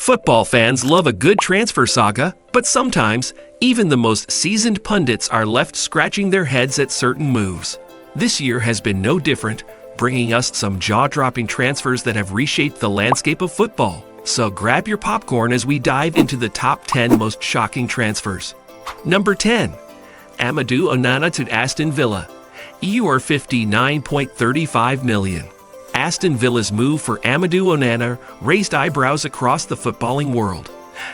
Football fans love a good transfer saga, but sometimes, even the most seasoned pundits are left scratching their heads at certain moves. This year has been no different, bringing us some jaw-dropping transfers that have reshaped the landscape of football. So grab your popcorn as we dive into the top 10 most shocking transfers. Number 10. Amadou Onana to Aston Villa. Euro 59.35 million. Aston Villa's move for Amadou Onana raised eyebrows across the footballing world.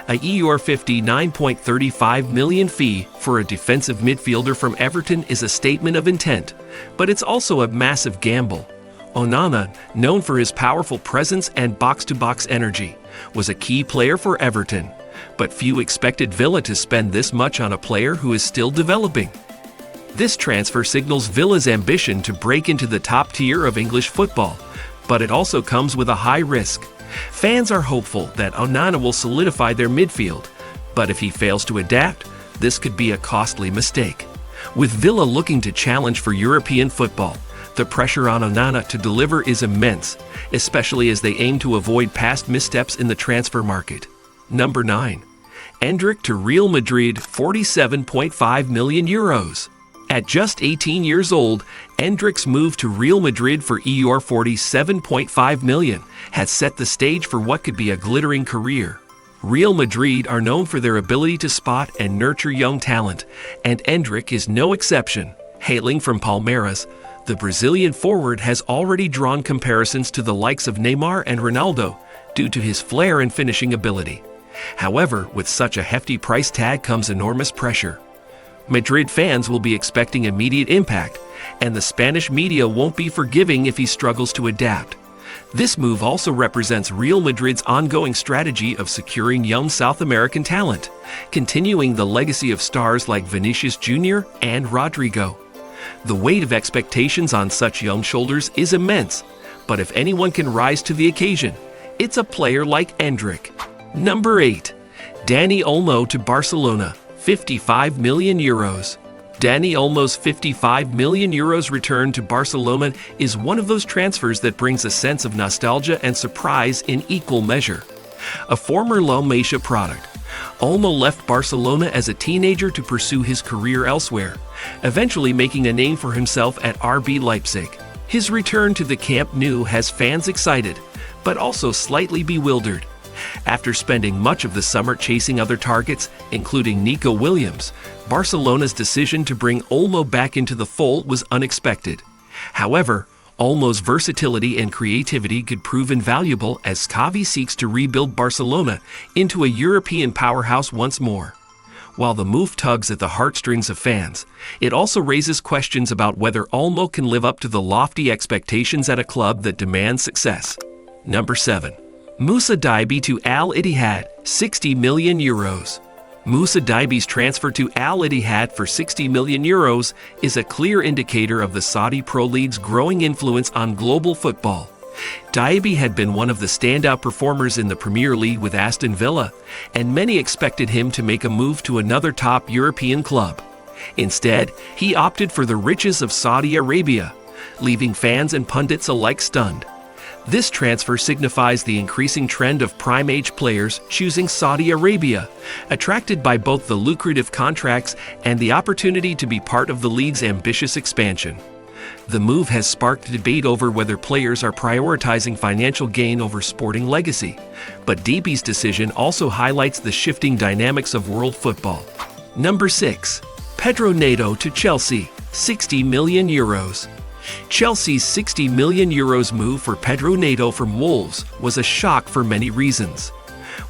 A Euro 59.35 million fee for a defensive midfielder from Everton is a statement of intent, but it's also a massive gamble. Onana, known for his powerful presence and box-to-box energy, was a key player for Everton, but few expected Villa to spend this much on a player who is still developing. This transfer signals Villa's ambition to break into the top tier of English football, but it also comes with a high risk. Fans are hopeful that Onana will solidify their midfield, but if he fails to adapt, this could be a costly mistake. With Villa looking to challenge for European football, the pressure on Onana to deliver is immense, especially as they aim to avoid past missteps in the transfer market. Number 9. Endrick to Real Madrid, 47.5 million euros. At just 18 years old, Endrick's move to Real Madrid for Euro 47.5 million has set the stage for what could be a glittering career. Real Madrid are known for their ability to spot and nurture young talent, and Endrick is no exception. Hailing from Palmeiras, the Brazilian forward has already drawn comparisons to the likes of Neymar and Ronaldo due to his flair and finishing ability. However, with such a hefty price tag comes enormous pressure. Madrid fans will be expecting immediate impact, and the Spanish media won't be forgiving if he struggles to adapt. This move also represents Real Madrid's ongoing strategy of securing young South American talent, continuing the legacy of stars like Vinicius Jr. and Rodrygo. The weight of expectations on such young shoulders is immense, but if anyone can rise to the occasion, it's a player like Endrick. Number 8. Dani Olmo to Barcelona, 55 million euros. Dani Olmo's 55 million euros return to Barcelona is one of those transfers that brings a sense of nostalgia and surprise in equal measure. A former La Masia product, Almo left Barcelona as a teenager to pursue his career elsewhere, eventually making a name for himself at RB Leipzig. His return to the Camp Nou has fans excited, but also slightly bewildered. After spending much of the summer chasing other targets, including Nico Williams, Barcelona's decision to bring Olmo back into the fold was unexpected. However, Olmo's versatility and creativity could prove invaluable as Xavi seeks to rebuild Barcelona into a European powerhouse once more. While the move tugs at the heartstrings of fans, it also raises questions about whether Olmo can live up to the lofty expectations at a club that demands success. Number 7. Musa Diby to Al Ittihad, 60 million euros. Musa Diby's transfer to Al Ittihad for 60 million euros is a clear indicator of the Saudi Pro League's growing influence on global football. Diby had been one of the standout performers in the Premier League with Aston Villa, and many expected him to make a move to another top European club. Instead, he opted for the riches of Saudi Arabia, leaving fans and pundits alike stunned. This transfer signifies the increasing trend of prime-age players choosing Saudi Arabia, attracted by both the lucrative contracts and the opportunity to be part of the league's ambitious expansion. The move has sparked debate over whether players are prioritizing financial gain over sporting legacy, but Diby's decision also highlights the shifting dynamics of world football. Number 6. Pedro Neto to Chelsea, 60 million euros. Chelsea's 60 million euros move for Pedro Neto from Wolves was a shock for many reasons.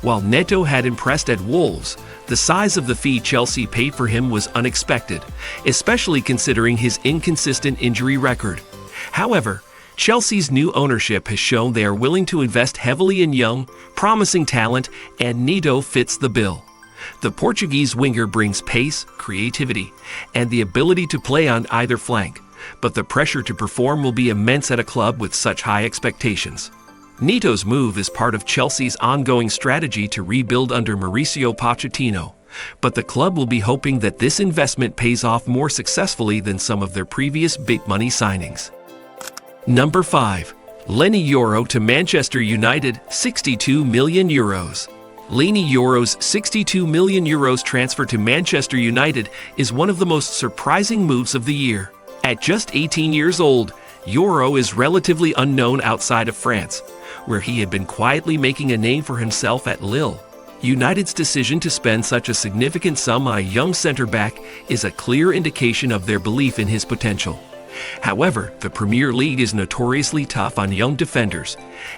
While Neto had impressed at Wolves, the size of the fee Chelsea paid for him was unexpected, especially considering his inconsistent injury record. However, Chelsea's new ownership has shown they are willing to invest heavily in young, promising talent, and Neto fits the bill. The Portuguese winger brings pace, creativity, and the ability to play on either flank, but the pressure to perform will be immense at a club with such high expectations. Neto's move is part of Chelsea's ongoing strategy to rebuild under Mauricio Pochettino, but the club will be hoping that this investment pays off more successfully than some of their previous big-money signings. Number 5. Lenny Yoro to Manchester United, 62 million euros. Lenny Yoro's €62 million transfer to Manchester United is one of the most surprising moves of the year. At just 18 years old, Yoro is relatively unknown outside of France, where he had been quietly making a name for himself at Lille. United's decision to spend such a significant sum on a young centre-back is a clear indication of their belief in his potential. However, the Premier League is notoriously tough on young defenders,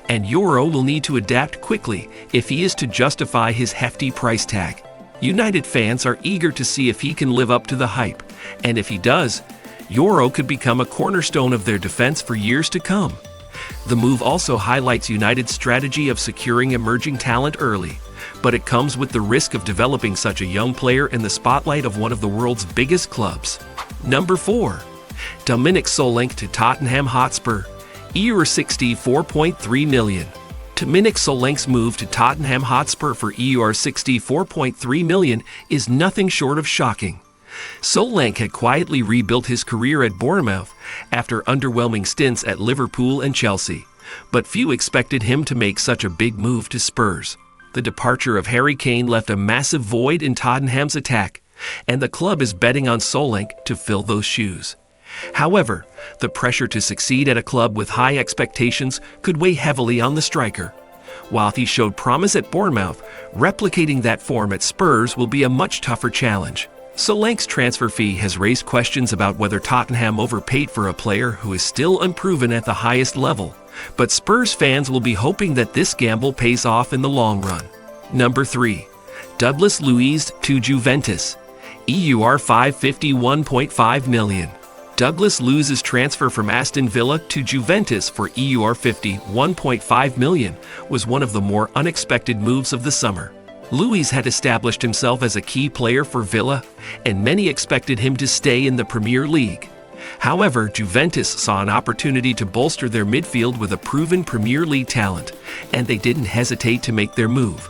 and Yoro will need to adapt quickly if he is to justify his hefty price tag. United fans are eager to see if he can live up to the hype, and if he does, Yoro could become a cornerstone of their defense for years to come. The move also highlights United's strategy of securing emerging talent early, but it comes with the risk of developing such a young player in the spotlight of one of the world's biggest clubs. Number 4. Dominic Solanke to Tottenham Hotspur, Euro 64.3 million. Dominic Solanke's move to Tottenham Hotspur for Euro 64.3 million is nothing short of shocking. Solanke had quietly rebuilt his career at Bournemouth after underwhelming stints at Liverpool and Chelsea, but few expected him to make such a big move to Spurs. The departure of Harry Kane left a massive void in Tottenham's attack, and the club is betting on Solanke to fill those shoes. However, the pressure to succeed at a club with high expectations could weigh heavily on the striker. While he showed promise at Bournemouth, replicating that form at Spurs will be a much tougher challenge. Solanke's transfer fee has raised questions about whether Tottenham overpaid for a player who is still unproven at the highest level, but Spurs fans will be hoping that this gamble pays off in the long run. Number 3. Luiz to Juventus, EUR 551.5 million. Luiz's transfer from Aston Villa to Juventus for EUR 51.5 million was one of the more unexpected moves of the summer. Luiz had established himself as a key player for Villa, and many expected him to stay in the Premier League. However, Juventus saw an opportunity to bolster their midfield with a proven Premier League talent, and they didn't hesitate to make their move.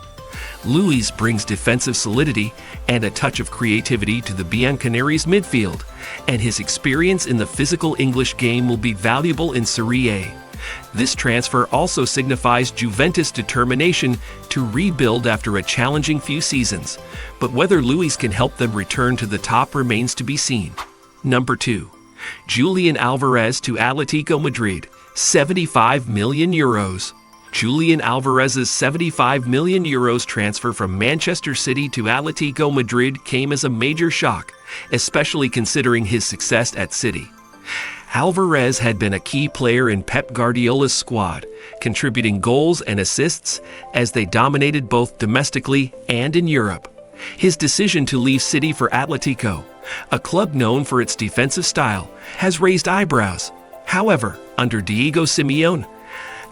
Luiz brings defensive solidity and a touch of creativity to the Bianconeri's midfield, and his experience in the physical English game will be valuable in Serie A. This transfer also signifies Juventus' determination to rebuild after a challenging few seasons, but whether Luiz can help them return to the top remains to be seen. Number 2. Julian Alvarez to Atletico Madrid, €75 million. Julian Alvarez's €75 million transfer from Manchester City to Atletico Madrid came as a major shock, especially considering his success at City. Alvarez had been a key player in Pep Guardiola's squad, contributing goals and assists as they dominated both domestically and in Europe. His decision to leave City for Atletico, a club known for its defensive style, has raised eyebrows. However, under Diego Simeone,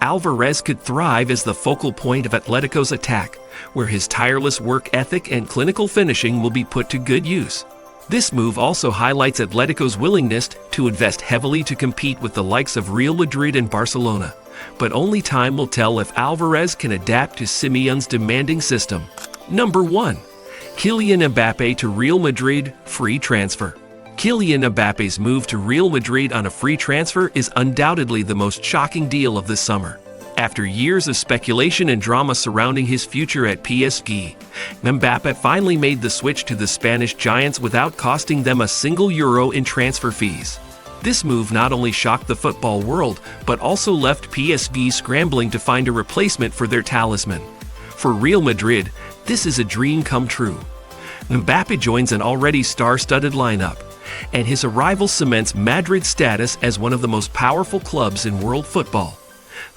Alvarez could thrive as the focal point of Atletico's attack, where his tireless work ethic and clinical finishing will be put to good use. This move also highlights Atletico's willingness to invest heavily to compete with the likes of Real Madrid and Barcelona, but only time will tell if Alvarez can adapt to Simeone's demanding system. Number 1. Killian Mbappe to Real Madrid, free transfer. Kylian Mbappe's move to Real Madrid on a free transfer is undoubtedly the most shocking deal of this summer. After years of speculation and drama surrounding his future at PSG, Mbappe finally made the switch to the Spanish giants without costing them a single euro in transfer fees. This move not only shocked the football world, but also left PSG scrambling to find a replacement for their talisman. For Real Madrid, this is a dream come true. Mbappe joins an already star-studded lineup, and his arrival cements Madrid's status as one of the most powerful clubs in world football.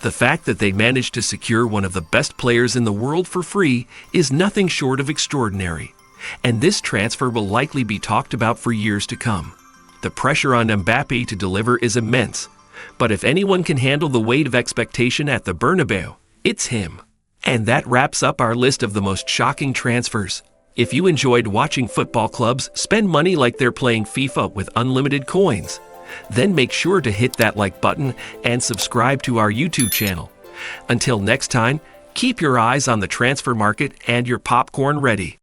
The fact that they managed to secure one of the best players in the world for free is nothing short of extraordinary, and this transfer will likely be talked about for years to come. The pressure on Mbappe to deliver is immense, but if anyone can handle the weight of expectation at the Bernabeu, it's him. And that wraps up our list of the most shocking transfers. If you enjoyed watching football clubs spend money like they're playing FIFA with unlimited coins, then make sure to hit that like button and subscribe to our YouTube channel. Until next time, keep your eyes on the transfer market and your popcorn ready.